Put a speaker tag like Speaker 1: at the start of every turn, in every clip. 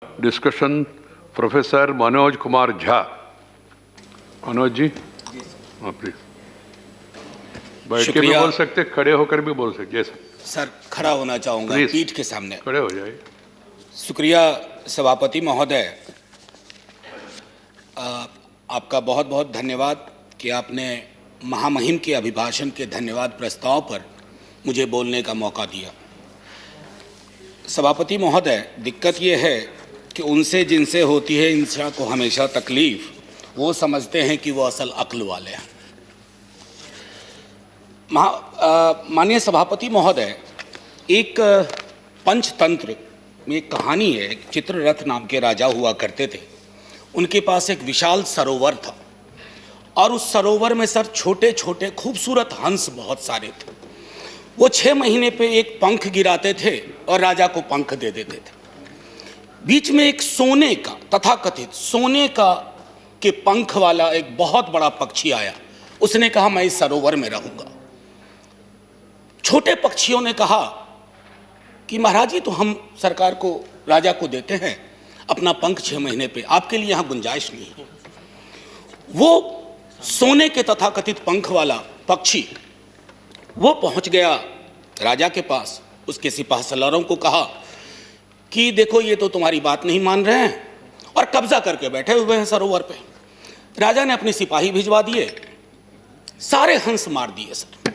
Speaker 1: Discussion professor Manoj Kumar Jha. Manoj ji, हाँ please. बैठ के भी बोल सकते, खड़े होकर भी बोल सकते।
Speaker 2: सर खड़ा होना चाहूँगा पीठ के सामने।
Speaker 1: खड़े हो जाइए।
Speaker 2: शुक्रिया सभापति महोदय, आपका बहुत बहुत धन्यवाद कि आपने महामहिम के अभिभाषण के धन्यवाद प्रस्ताव पर मुझे बोलने का मौका दिया। सभापति महोदय, दिक्कत ये है कि उनसे जिनसे होती है इंसान को हमेशा तकलीफ, वो समझते हैं कि वो असल अक्ल वाले हैं। माननीय सभापति महोदय, एक पंचतंत्र में एक कहानी है। एक चित्ररथ नाम के राजा हुआ करते थे। उनके पास एक विशाल सरोवर था और उस सरोवर में सर छोटे छोटे खूबसूरत हंस बहुत सारे थे। वो 6 महीने पे एक पंख गिराते थे और राजा को पंख दे देते थे। बीच में एक सोने का, तथाकथित सोने का के पंख वाला एक बहुत बड़ा पक्षी आया। उसने कहा मैं इस सरोवर में रहूंगा। छोटे पक्षियों ने कहा कि महाराज जी, तो हम सरकार को, राजा को देते हैं अपना पंख 6 महीने पे, आपके लिए यहां गुंजाइश नहीं है। वो सोने के तथाकथित पंख वाला पक्षी वो पहुंच गया राजा के पास। उसके सिपाह सलारों को कहा कि देखो, ये तो तुम्हारी बात नहीं मान रहे हैं और कब्जा करके बैठे हुए हैं सरोवर पे। राजा ने अपने सिपाही भिजवा दिए, सारे हंस मार दिए सर।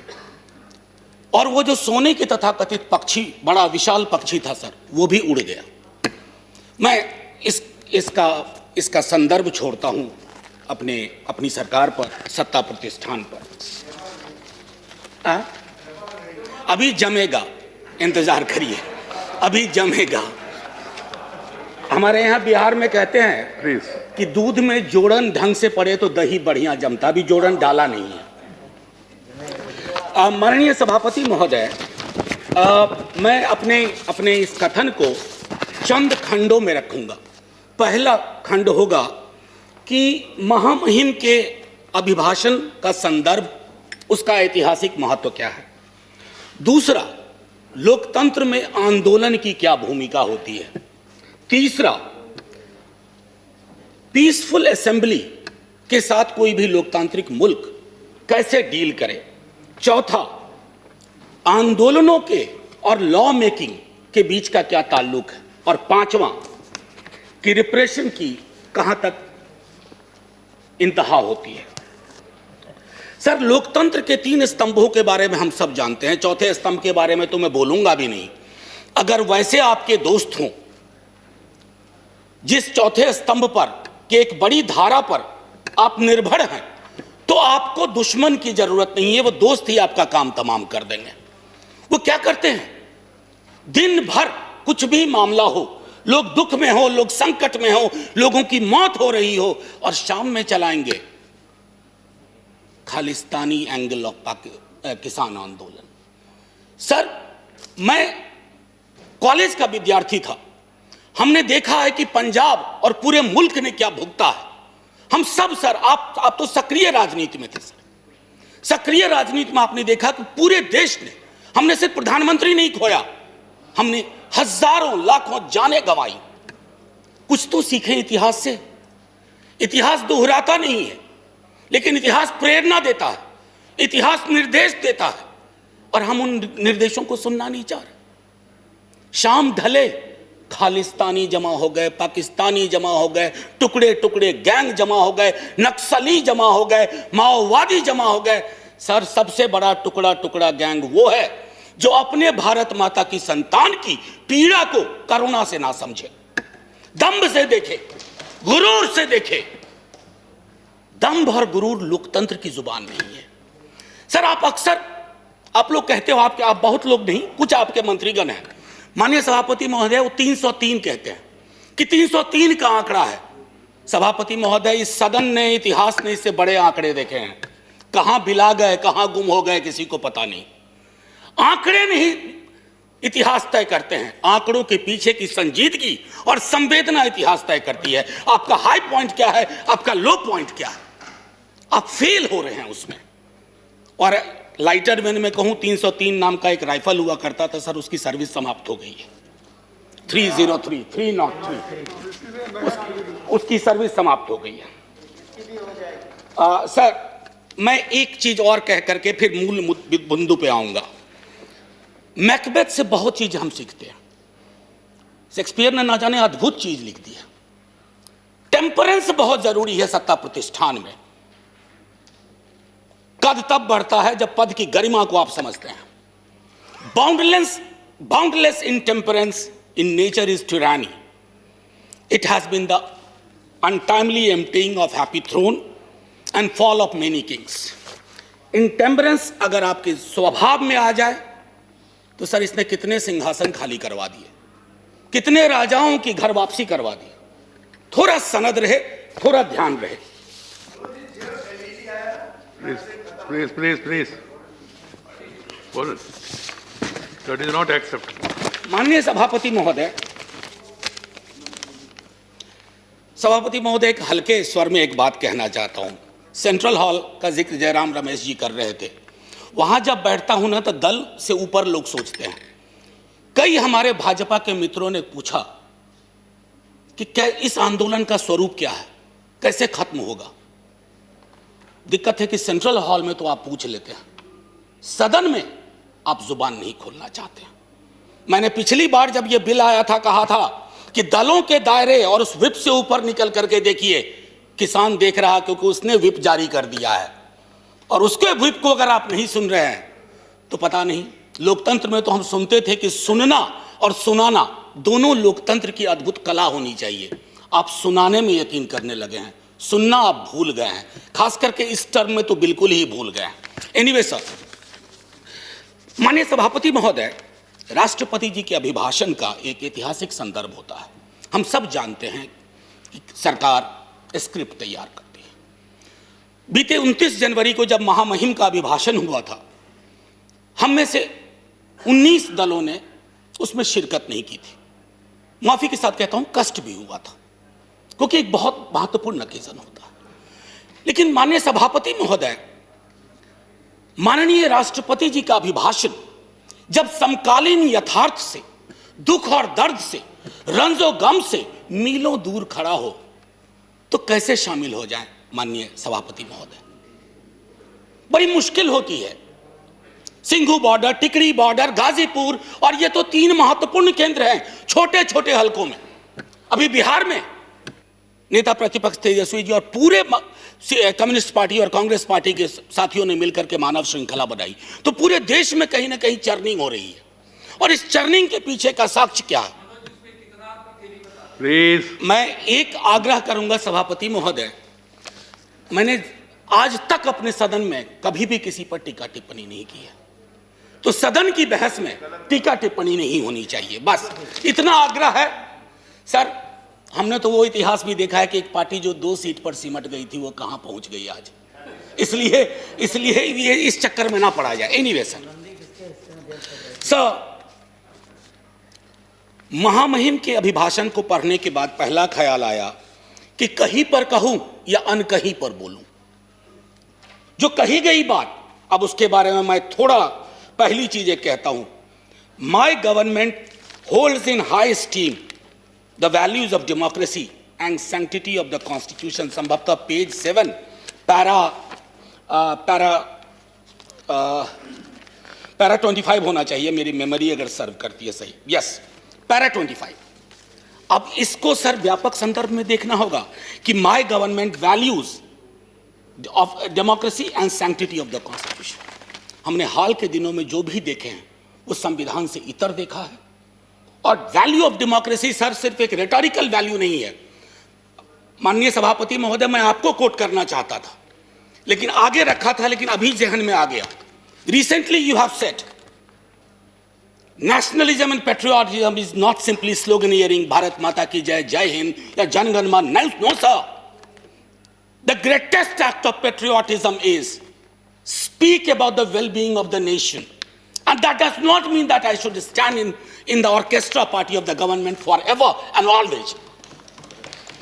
Speaker 2: और वो जो सोने के तथाकथित पक्षी, बड़ा विशाल पक्षी था सर, वो भी उड़ गया। मैं इसका संदर्भ छोड़ता हूं अपनी सरकार पर, सत्ता प्रतिष्ठान पर। अभी जमेगा, इंतजार करिए, अभी जमेगा। हमारे यहाँ बिहार में कहते हैं कि दूध में जोड़न ढंग से पड़े तो दही बढ़िया जमता। अभी जोड़न डाला नहीं है। माननीय सभापति महोदय, मैं अपने इस कथन को चंद खंडों में रखूंगा। पहला खंड होगा कि महामहिम के अभिभाषण का संदर्भ, उसका ऐतिहासिक महत्व क्या है। दूसरा, लोकतंत्र में आंदोलन की क्या भूमिका होती है। तीसरा, पीसफुल असेंबली के साथ कोई भी लोकतांत्रिक मुल्क कैसे डील करे। चौथा, आंदोलनों के और लॉ मेकिंग के बीच का क्या ताल्लुक है। और पांचवा, कि रिप्रेशन की कहां तक इंतहा होती है। सर, लोकतंत्र के 3 स्तंभों के बारे में हम सब जानते हैं। चौथे स्तंभ के बारे में तो मैं बोलूंगा भी नहीं। अगर वैसे आपके दोस्त हों जिस चौथे स्तंभ पर कि एक बड़ी धारा पर आप निर्भर हैं, तो आपको दुश्मन की जरूरत नहीं है। वो दोस्त ही आपका काम तमाम कर देंगे। वो क्या करते हैं, दिन भर कुछ भी मामला हो, लोग दुख में हो, लोग संकट में हो, लोगों की मौत हो रही हो, और शाम में चलाएंगे खालिस्तानी एंगल ऑफ किसान आंदोलन। सर, मैं कॉलेज का विद्यार्थी था। हमने देखा है कि पंजाब और पूरे मुल्क ने क्या भुगता है। हम सब सर, आप तो सक्रिय राजनीति में थे सर। सक्रिय राजनीति में आपने देखा कि पूरे देश ने, हमने सिर्फ प्रधानमंत्री नहीं खोया, हमने हजारों लाखों जानें गंवाई। कुछ तो सीखें इतिहास से। इतिहास दोहराता नहीं है, लेकिन इतिहास प्रेरणा देता है, इतिहास निर्देश देता है, और हम उन निर्देशों को सुनना नहीं चाह रहे। शाम ढले, खालिस्तानी जमा हो गए, पाकिस्तानी जमा हो गए, टुकड़े टुकड़े गैंग जमा हो गए, नक्सली जमा हो गए, माओवादी जमा हो गए। सर, सबसे बड़ा टुकड़ा टुकड़ा गैंग वो है जो अपने भारत माता की संतान की पीड़ा को करुणा से ना समझे, दंभ से देखे, गुरूर से देखे। दंभ और गुरूर लोकतंत्र की जुबान नहीं है। सर, आप लोग कहते हो, आप बहुत लोग नहीं, कुछ आपके मंत्रीगण हैं, माननीय सभापति महोदय, वो 303 कहते हैं कि 303 का आंकड़ा है। सभापति महोदय, इस सदन ने, इतिहास ने इससे बड़े आंकड़े देखे हैं। कहां बिला गए, कहां गुम हो गए, किसी को पता नहीं। आंकड़े नहीं इतिहास तय करते हैं, आंकड़ों के पीछे की संजीदगी और संवेदना इतिहास तय करती है। आपका हाई पॉइंट क्या है, आपका लो पॉइंट क्या है, आप फेल हो रहे हैं उसमें। और लाइटर मैन में कहूं, 303 नाम का एक राइफल हुआ करता था सर, उसकी सर्विस समाप्त हो गई है। 303 उसकी सर्विस समाप्त हो गई है। सर, मैं एक चीज और कह करके फिर मूल बिंदु पे आऊंगा। मैकबेथ से बहुत चीज हम सीखते हैं। शेक्सपियर ने ना जाने अद्भुत चीज लिख दी है। टेम्परेंस बहुत जरूरी है सत्ता प्रतिष्ठान में। कद तब बढ़ता है जब पद की गरिमा को आप समझते हैं। Boundless intemperance in nature is tyranny. It has been the untimely emptying of happy throne and fall of many kings. Intemperance अगर आपके स्वभाव में आ जाए तो सर इसने कितने सिंहासन खाली करवा दिए, कितने राजाओं की घर वापसी करवा दी। थोड़ा सनद रहे, थोड़ा ध्यान रहे।
Speaker 1: प्लीज बोलो। That is not acceptable.
Speaker 2: माननीय सभापति महोदय, एक हल्के स्वर में एक बात कहना चाहता हूं। सेंट्रल हॉल का जिक्र जयराम रमेश जी कर रहे थे। वहां जब बैठता हूं ना तो दल से ऊपर लोग सोचते हैं। कई हमारे भाजपा के मित्रों ने पूछा कि क्या इस आंदोलन का स्वरूप क्या है, कैसे खत्म होगा। दिक्कत है कि सेंट्रल हॉल में तो आप पूछ लेते हैं, सदन में आप जुबान नहीं खोलना चाहते हैं। मैंने पिछली बार जब यह बिल आया था कहा था कि दलों के दायरे और उस व्हिप से ऊपर निकल करके देखिए, किसान देख रहा क्योंकि उसने व्हिप जारी कर दिया है। और उसके व्हिप को अगर आप नहीं सुन रहे हैं तो पता नहीं। लोकतंत्र में तो हम सुनते थे कि सुनना और सुनाना दोनों लोकतंत्र की अद्भुत कला होनी चाहिए। आप सुनाने में यकीन करने लगे हैं, सुनना आप भूल गए हैं। खास करके इस टर्म में तो बिल्कुल ही भूल गए हैं। एनीवे सर, माननीय सभापति महोदय, राष्ट्रपति जी के अभिभाषण का एक ऐतिहासिक संदर्भ होता है। हम सब जानते हैं कि सरकार स्क्रिप्ट तैयार करती है। बीते 29 जनवरी को जब महामहिम का अभिभाषण हुआ था, हम में से 19 दलों ने उसमें शिरकत नहीं की थी। माफी के साथ कहता हूं, कष्ट भी हुआ था क्योंकि एक बहुत महत्वपूर्ण ओकेजन होता है। लेकिन माननीय सभापति महोदय, माननीय राष्ट्रपति जी का अभिभाषण जब समकालीन यथार्थ से, दुख और दर्द से, रंजो गम से मीलों दूर खड़ा हो तो कैसे शामिल हो जाए। माननीय सभापति महोदय, बड़ी मुश्किल होती है। सिंघू बॉर्डर, टिकरी बॉर्डर, गाजीपुर, और ये तो 3 महत्वपूर्ण केंद्र हैं छोटे छोटे हलकों में। अभी बिहार में नेता प्रतिपक्ष तेजस्वी जी और पूरे कम्युनिस्ट पार्टी और कांग्रेस पार्टी के साथियों ने मिलकर के मानव श्रृंखला बनाई, तो पूरे देश में कहीं ना कहीं चर्निंग हो रही है। और इस चर्निंग के पीछे का साक्ष्य क्या है?
Speaker 1: प्लीज,
Speaker 2: मैं एक आग्रह करूंगा सभापति महोदय, मैंने आज तक अपने सदन में कभी भी किसी पर टीका टिप्पणी नहीं की है, तो सदन की बहस में टीका टिप्पणी नहीं होनी चाहिए। बस इतना आग्रह है। सर, हमने तो वो इतिहास भी देखा है कि एक पार्टी जो 2 सीट पर सिमट गई थी वो कहां पहुंच गई आज। इसलिए ये इस चक्कर में ना पड़ा जाए। एनीवे सर, महामहिम के अभिभाषण को पढ़ने के बाद पहला ख्याल आया कि कहीं पर कहूं या अनकहीं पर बोलूं। जो कही गई बात, अब उसके बारे में मैं थोड़ा पहली चीज एक कहता हूं। My government holds in high steam the values of democracy and sanctity of the constitution। संभवतः पेज 7 पैरा 25 होना चाहिए, मेरी मेमोरी अगर सर्व करती है सही। Yes, para 25। अब इसको सर व्यापक संदर्भ में देखना होगा कि my government values of democracy and sanctity of the constitution. हमने हाल के दिनों में जो भी देखे हैं वो संविधान से इतर देखा है। और वैल्यू ऑफ डेमोक्रेसी सर सिर्फ एक रेटोरिकल वैल्यू नहीं है। माननीय सभापति महोदय, मैं आपको कोट करना चाहता था लेकिन आगे रखा था, लेकिन अभी जहन में आ गया। Recently you have said nationalism and patriotism is not simply sloganeering Bharat माता की जय, जय हिंद या Janagana Mana. No sir, the greatest act of patriotism is speak about the well being of the nation. And that does not mean that I should stand in the orchestra party of the government forever and always.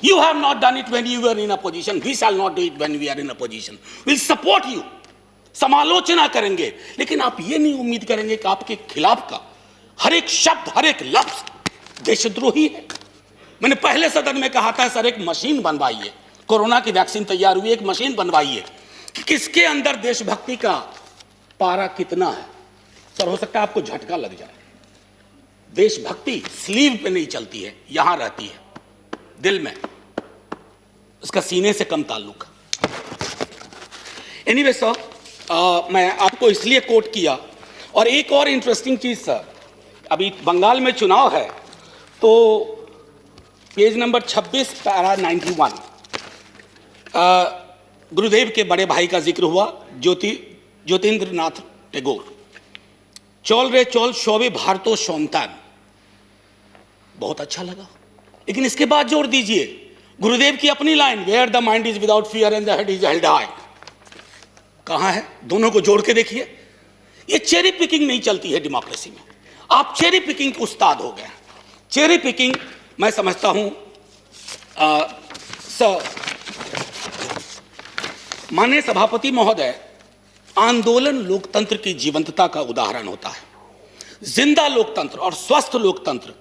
Speaker 2: You have not done it when you were in opposition. We shall not do it when we are in opposition. We'll support you. समालोचना करेंगे, लेकिन आप ये नहीं उम्मीद करेंगे कि आपके खिलाफ का हर एक शब्द, हर एक लफ्ज देशद्रोही है। मैंने पहले सदन में कहा था सर एक मशीन बनवाइए, कोरोना की वैक्सीन तैयार हुई, एक मशीन बनवाइए कि किसके अंदर देशभक्ति का पारा कितना है। सर हो सकता है आपको झटका लग जाए, देशभक्ति स्लीव पे नहीं चलती है, यहां रहती है दिल में, उसका सीने से कम ताल्लुक। एनीवे सर, मैं आपको इसलिए कोट किया। और एक और इंटरेस्टिंग चीज सर, अभी बंगाल में चुनाव है तो पेज नंबर 26 पैरा 91 गुरुदेव के बड़े भाई का जिक्र हुआ, ज्योतिन्द्रनाथ टैगोर। चौल रे चौल शोभे भारतो सौंतान, बहुत अच्छा लगा। लेकिन इसके बाद जोड़ दीजिए गुरुदेव की अपनी line, where the mind is without fear and the head is held high. कहां है? दोनों को जोड़ के देखिए। ये चेरी पिकिंग नहीं चलती है डेमोक्रेसी में। आप चेरी पिकिंग के उस्ताद हो गए। चेरी पिकिंग मैं समझता हूं माननीय सभापति महोदय, आंदोलन लोकतंत्र की जीवंतता का उदाहरण होता है। जिंदा लोकतंत्र और स्वस्थ लोकतंत्र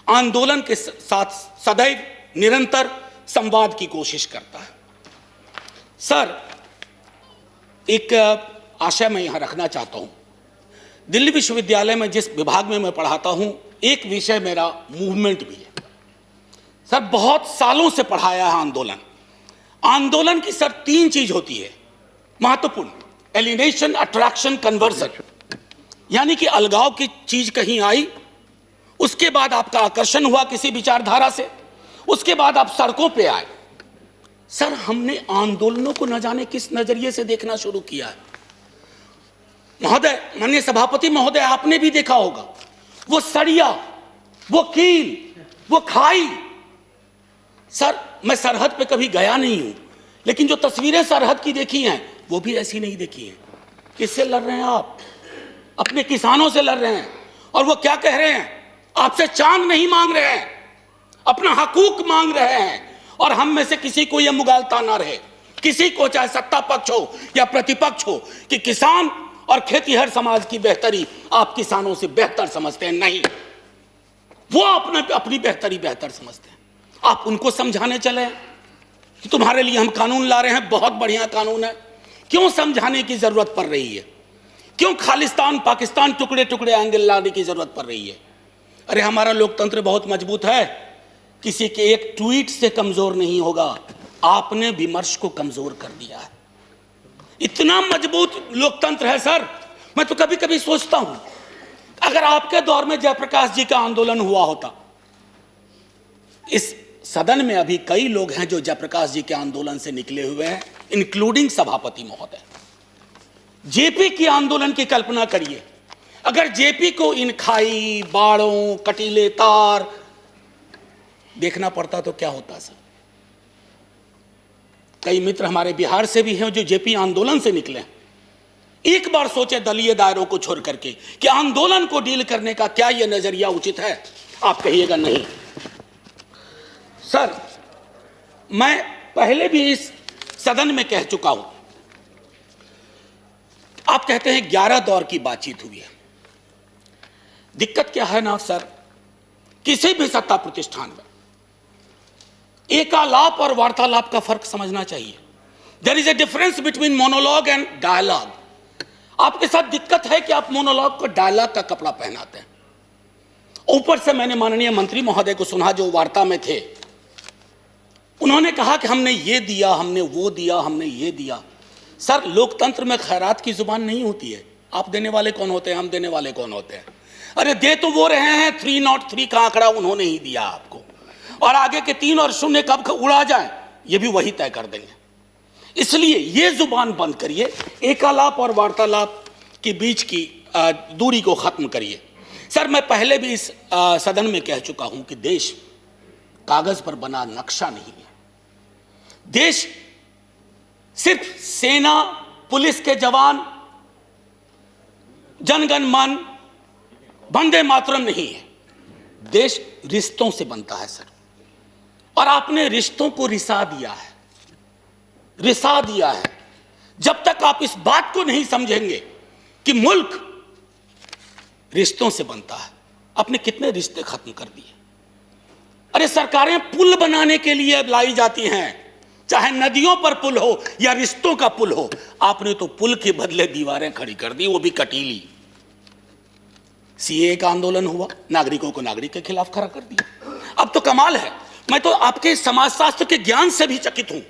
Speaker 2: आंदोलन के साथ सदैव निरंतर संवाद की कोशिश करता है। सर एक आशय मैं यहां रखना चाहता हूं। दिल्ली विश्वविद्यालय में जिस विभाग में मैं पढ़ाता हूं, एक विषय मेरा मूवमेंट भी है। सर बहुत सालों से पढ़ाया है आंदोलन। आंदोलन की सर 3 चीज होती है महत्वपूर्ण, एलिनेशन, अट्रैक्शन, कन्वर्जन। यानी कि अलगाव की चीज कहीं आई, उसके बाद आपका आकर्षण हुआ किसी विचारधारा से, उसके बाद आप सड़कों पे आए। सर हमने आंदोलनों को न जाने किस नजरिए से देखना शुरू किया है। महोदय, माननीय सभापति महोदय, आपने भी देखा होगा वो सरिया, वो कील, वो खाई। सर मैं सरहद पे कभी गया नहीं हूं, लेकिन जो तस्वीरें सरहद की देखी हैं वो भी ऐसी नहीं देखी हैं। किससे लड़ रहे हैं आप? अपने किसानों से लड़ रहे हैं। और वो क्या कह रहे हैं? आपसे चांद नहीं मांग रहे हैं, अपना हकूक मांग रहे हैं। और हम में से किसी को यह मुगालता ना रहे, किसी को चाहे सत्ता पक्ष हो या प्रतिपक्ष हो, कि किसान और खेतीहर समाज की बेहतरी आप किसानों से बेहतर समझते हैं। नहीं, वो अपनी बेहतरी बेहतर समझते हैं। आप उनको समझाने चले कि तुम्हारे लिए हम कानून ला रहे हैं, बहुत बढ़िया कानून है। क्यों समझाने की जरूरत पड़ रही है? क्यों खालिस्तान पाकिस्तान टुकड़े टुकड़े एंगल लाने की जरूरत पड़ रही है? अरे हमारा लोकतंत्र बहुत मजबूत है, किसी के एक ट्वीट से कमजोर नहीं होगा। आपने विमर्श को कमजोर कर दिया है। इतना मजबूत लोकतंत्र है सर। मैं तो कभी कभी सोचता हूं, अगर आपके दौर में जयप्रकाश जी का आंदोलन हुआ होता। इस सदन में अभी कई लोग हैं जो जयप्रकाश जी के आंदोलन से निकले हुए हैं, इंक्लूडिंग सभापति महोदय। जेपी की आंदोलन की कल्पना करिए, अगर जेपी को इन खाई, बाड़ों, कटीले तार देखना पड़ता तो क्या होता सर? कई मित्र हमारे बिहार से भी हैं जो जेपी आंदोलन से निकले हैं। एक बार सोचे दलीय दायरों को छोड़ करके कि आंदोलन को डील करने का क्या यह नजरिया उचित है? आप कहिएगा नहीं। सर मैं पहले भी इस सदन में कह चुका हूं, आप कहते हैं 11 दौर की बातचीत हुई है। दिक्कत क्या है ना सर, किसी भी सत्ता प्रतिष्ठान में एकालाप और वार्तालाप का फर्क समझना चाहिए। There is a difference between monologue and dialogue. आपके साथ दिक्कत है कि आप मोनोलॉग को डायलॉग का कपड़ा पहनाते हैं। ऊपर से मैंने माननीय मंत्री महोदय को सुना जो वार्ता में थे, उन्होंने कहा कि हमने ये दिया, हमने वो दिया, हमने ये दिया। सर लोकतंत्र में खैरात की जुबान नहीं होती है। आप देने वाले कौन होते हैं, हम देने वाले कौन होते हैं? अरे दे तो वो रहे हैं, 303 का आंकड़ा उन्होंने ही दिया आपको, और आगे के 3 और 0 कब उड़ा जाए ये भी वही तय कर देंगे। इसलिए ये जुबान बंद करिए, एकालाप और वार्तालाप के बीच की दूरी को खत्म करिए। सर मैं पहले भी इस सदन में कह चुका हूं कि देश कागज पर बना नक्शा नहीं है। देश सिर्फ सेना, पुलिस के जवान, जनगण मन, वंदे मातरम नहीं है। देश रिश्तों से बनता है सर, और आपने रिश्तों को रिसा दिया है, रिसा दिया है। जब तक आप इस बात को नहीं समझेंगे कि मुल्क रिश्तों से बनता है, आपने कितने रिश्ते खत्म कर दिए। अरे सरकारें पुल बनाने के लिए लाई जाती हैं, चाहे नदियों पर पुल हो या रिश्तों का पुल हो। आपने तो पुल के बदले दीवारें खड़ी कर दी, वो भी कटीली। सीए का आंदोलन हुआ, नागरिकों को नागरिक के खिलाफ खड़ा कर दिया। अब तो कमाल है, मैं तो आपके समाजशास्त्र के ज्ञान से भी चकित हूं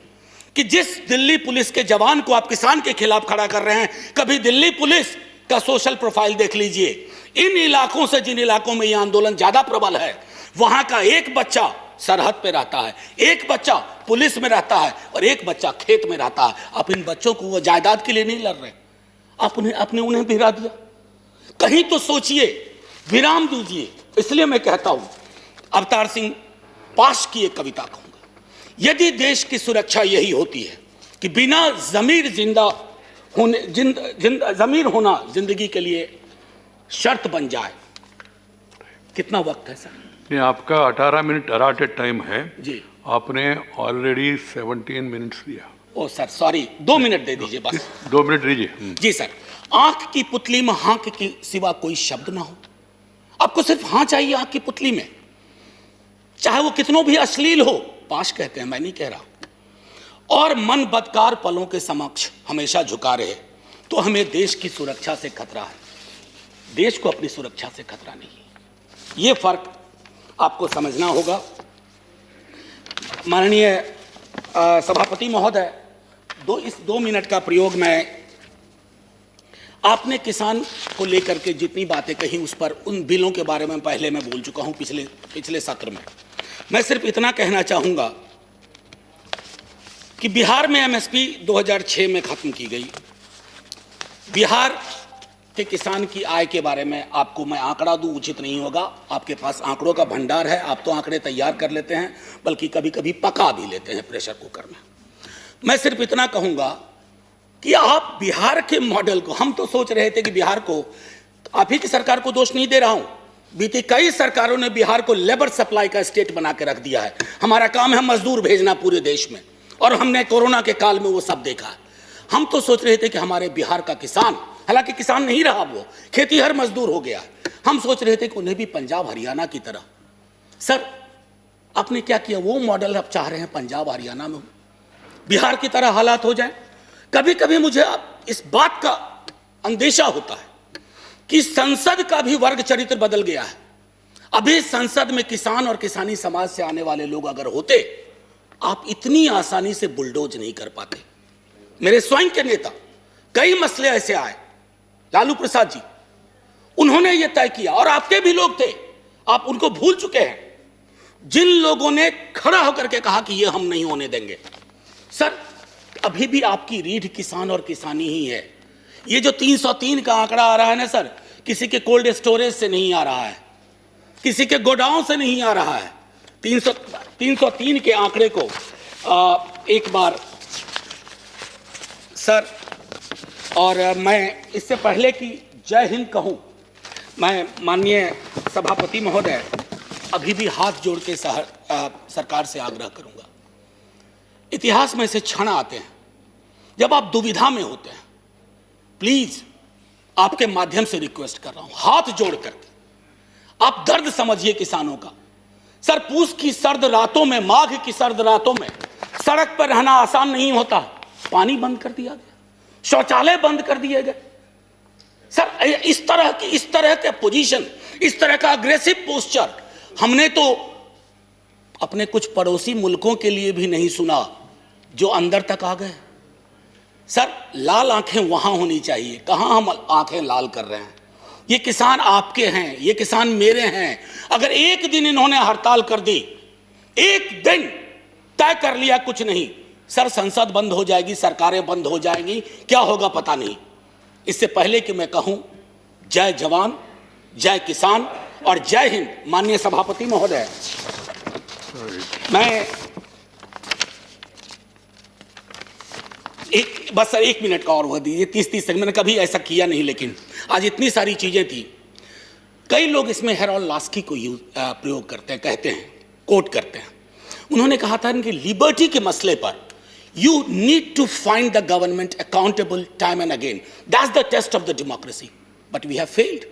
Speaker 2: कि जिस दिल्ली पुलिस के जवान को आप किसान के खिलाफ खड़ा कर रहे हैं, कभी दिल्ली पुलिस का सोशल प्रोफाइल देख लीजिए। इन इलाकों से जिन इलाकों में यह आंदोलन ज्यादा प्रबल है, वहां का एक बच्चा सरहद पे रहता है, एक बच्चा पुलिस में रहता है और एक बच्चा खेत में रहता है। आप इन बच्चों को वो जायदाद के लिए नहीं लड़ रहे, आपने उन्हें भिड़ा दिया। कहीं तो सोचिए, विराम दीजिए। इसलिए मैं कहता हूं, अवतार सिंह पाश की एक कविता कहूंगा, यदि देश की सुरक्षा यही होती है कि बिना जमीर जिंदा होने जमीर होना जिंदगी के लिए शर्त बन जाए। कितना वक्त है सर?
Speaker 1: नहीं, आपका 18 मिनट अराटेड टाइम है
Speaker 2: जी,
Speaker 1: आपने ऑलरेडी 17 मिनट्स दिया।
Speaker 2: ओ सर सॉरी, 2 मिनट दे दीजिए बस।
Speaker 1: 2 मिनट दीजिए।
Speaker 2: जी सर, आंख की पुतली में हाँक के सिवा कोई शब्द ना हो। आपको सिर्फ हाँ चाहिए आंख की पुतली में, चाहे वो कितनों भी अश्लील हो। पाश कहते हैं, मैं नहीं कह रहा। और मन बदकार पलों के समक्ष हमेशा झुका रहे, तो हमें देश की सुरक्षा से खतरा है, देश को अपनी सुरक्षा से खतरा नहीं है। ये फर्क आपको समझना होगा। माननीय सभापति महोदय, इस 2 मिनट का प्रयोग मैं, आपने किसान को लेकर के जितनी बातें कही उस पर, उन बिलों के बारे में पहले मैं बोल चुका हूं पिछले सत्र में। मैं सिर्फ इतना कहना चाहूंगा कि बिहार में एमएसपी 2006 में खत्म की गई। बिहार के किसान की आय के बारे में आपको मैं आंकड़ा दूं उचित नहीं होगा, आपके पास आंकड़ों का भंडार है, आप तो आंकड़े तैयार कर लेते हैं, बल्कि कभी कभी पका भी लेते हैं प्रेशर कुकर में। मैं सिर्फ इतना कहूंगा कि आप बिहार के मॉडल को, हम तो सोच रहे थे कि बिहार को, आप ही की सरकार को दोष नहीं दे रहा हूं, बीती कई सरकारों ने बिहार को लेबर सप्लाई का स्टेट बना के रख दिया है। हमारा काम है मजदूर भेजना पूरे देश में, और हमने कोरोना के काल में वो सब देखा। हम तो सोच रहे थे कि हमारे बिहार का किसान, हालांकि किसान नहीं रहा, वो खेतीहर मजदूर हो गया। हम सोच रहे थे कि उन्हें भी पंजाब हरियाणा की तरह। सर आपने क्या किया? वो मॉडल आप चाह रहे हैं पंजाब हरियाणा में बिहार की तरह हालात हो जाए। कभी कभी मुझे इस बात का अंदेशा होता है कि संसद का भी वर्ग चरित्र बदल गया है। अभी संसद में किसान और किसानी समाज से आने वाले लोग अगर होते, आप इतनी आसानी से बुलडोज नहीं कर पाते। मेरे स्वयं के नेता, कई मसले ऐसे आए, लालू प्रसाद जी, उन्होंने यह तय किया, और आपके भी लोग थे, आप उनको भूल चुके हैं, जिन लोगों ने खड़ा होकर के कहा कि यह हम नहीं होने देंगे। सर अभी भी आपकी रीढ़ किसान और किसानी ही है। ये जो 303 का आंकड़ा आ रहा है ना सर, किसी के कोल्ड स्टोरेज से नहीं आ रहा है, किसी के गोडाउन से नहीं आ रहा है। 303 के आंकड़े को एक बार सर, और मैं इससे पहले कि जय हिंद कहूं, मैं माननीय सभापति महोदय अभी भी हाथ जोड़ के सरकार से आग्रह करूंगा। इतिहास में ऐसे क्षण आते हैं जब आप दुविधा में होते हैं। प्लीज आपके माध्यम से रिक्वेस्ट कर रहा हूं, हाथ जोड़ करके आप दर्द समझिए किसानों का। सर पूस की सर्द रातों में, माघ की सर्द रातों में सड़क पर रहना आसान नहीं होता। पानी बंद कर दिया गया, शौचालय बंद कर दिए गए। सर इस तरह के पोजीशन, इस तरह का अग्रेसिव पोस्चर हमने तो अपने कुछ पड़ोसी मुल्कों के लिए भी नहीं सुना, जो अंदर तक आ गए। सर लाल आंखें वहां होनी चाहिए, कहां हम आंखें लाल कर रहे हैं। ये किसान आपके हैं, ये किसान मेरे हैं। अगर एक दिन इन्होंने हड़ताल कर दी, एक दिन तय कर लिया कुछ नहीं, सर संसद बंद हो जाएगी, सरकारें बंद हो जाएंगी, क्या होगा पता नहीं। इससे पहले कि मैं कहूं जय जवान, जय किसान और जय हिंद, माननीय सभापति महोदय, मैं बस सर 1 मिनट का और वह दीजिए, 30-30 सेकंड। मैंने कभी ऐसा किया नहीं, लेकिन आज इतनी सारी चीजें थी। कई लोग इसमें हेरोल्ड लास्की को प्रयोग करते हैं, कहते हैं, कोट करते हैं। उन्होंने कहा था कि लिबर्टी के मसले पर you need to find the government accountable time and again, that's the test of the democracy, but we have failed.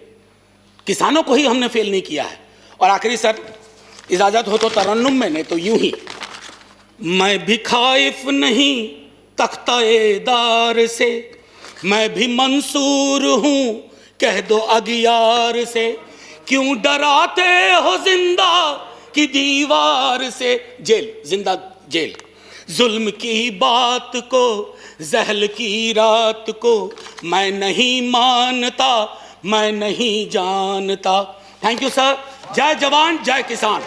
Speaker 2: किसानों को ही हमने फेल नहीं किया है। और आखिरी सर, इजाजत हो तो तरन्नुम में, नहीं तो यूं ही। मैं भी खाइफ नहीं तख्ता-ए-दार से, मैं भी मंसूर हूं कह दो अगियार से, क्यों डराते हो जिंदा की दीवार से। जेल, जिंदा जेल। जुल्म की बात को, जहल की रात को मैं नहीं मानता, मैं नहीं जानता। Thank you sir. जय जवान जय किसान।